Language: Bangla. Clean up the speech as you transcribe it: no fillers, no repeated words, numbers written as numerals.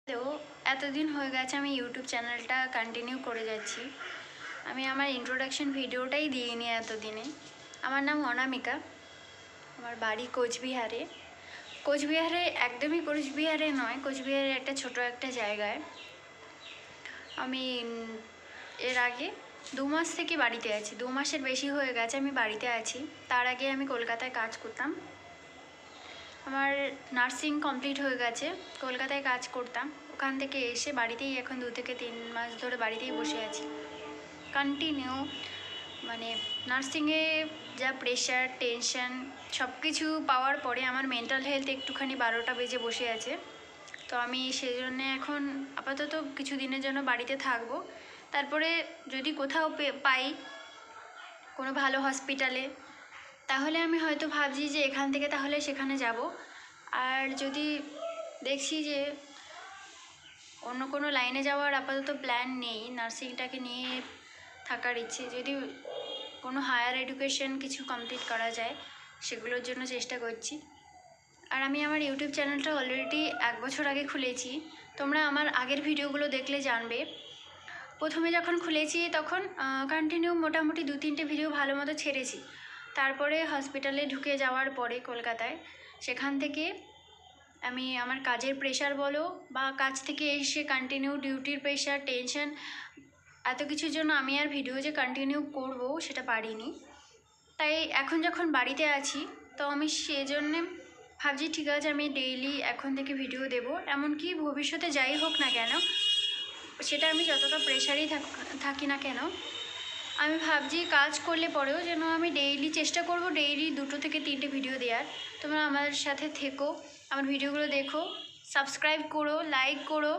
হ্যালো, এতদিন হয়ে গেছে আমি ইউটিউব চ্যানেলটা কন্টিনিউ করে যাচ্ছি। আমি আমার ইন্ট্রোডাকশন ভিডিওটাই দিইনি এতদিনে। আমার নাম অনামিকা, আমার বাড়ি কোচবিহারে। কোচবিহারে একদমই কোচবিহারে নয়, কোচবিহারের একটা ছোট একটা জায়গায়। আমি এর আগে 2 মাস থেকে বাড়িতে আছি, 2 মাসের বেশি হয়ে গেছে আমি বাড়িতে আছি। তার আগে আমি কলকাতায় কাজ করতাম। আমার নার্সিং কমপ্লিট হয়ে গেছে, কলকাতায় কাজ করতাম। ওখান থেকে এসে বাড়িতেই এখন 2 থেকে 3 মাস ধরে বাড়িতেই বসে আছি কন্টিনিউ। মানে নার্সিংয়ে যা প্রেশার, টেনশন সব কিছু পাওয়ার পরে আমার মেন্টাল হেলথ একটুখানি 12টা বেজে বসে আছে। তো আমি সেই জন্যে এখন আপাতত কিছু দিনের জন্য বাড়িতে থাকবো। তারপরে যদি কোথাও পাই কোনো ভালো হসপিটালে, তাহলে আমি হয়তো ভাবছি যে এখান থেকে তাহলে সেখানে যাব। আর যদি দেখছি যে অন্য কোনো লাইনে যাওয়ার আপাতত প্ল্যান নেই, নার্সিংটাকে নিয়ে থাকার ইচ্ছে, যদি কোনো হায়ার এডুকেশন কিছু কমপ্লিট করা যায় সেগুলোর জন্য চেষ্টা করছি। আর আমি আমার ইউটিউব চ্যানেলটা অলরেডি 1 বছর আগে খুলেছি। তোমরা আমার আগের ভিডিওগুলো দেখলে জানবে। প্রথমে যখন খুলেছি তখন কন্টিনিউ মোটামুটি 2-3টে ভিডিও ভালো মতো ছেড়েছি। তারপরে হসপিটালে ঢুকে যাওয়ার পরে কলকাতায়, সেখান থেকে আমি আমার কাজের প্রেশার বলো বা কাজ থেকে এসে কন্টিনিউ ডিউটির প্রেশার, টেনশন, এত কিছুর জন্য আমি আর ভিডিও যে কন্টিনিউ করব সেটা পারিনি। তাই এখন যখন বাড়িতে আছি তো আমি সেজন্যে ভাবছি ঠিক আছে আমি ডেইলি এখন থেকে ভিডিও দেব। এমনকি ভবিষ্যতে যাই হোক না কেন, সেটা আমি যতটা প্রেশারেই থাকি না কেন, আমি ভাবছি কাজ করলে পরেও যেন আমি ডেইলি চেষ্টা করব ডেইলি 2 থেকে 3টে ভিডিও দেওয়ার। তোমরা আমার সাথে থেকো, আমার ভিডিওগুলো দেখো, সাবস্ক্রাইব করো, লাইক করো।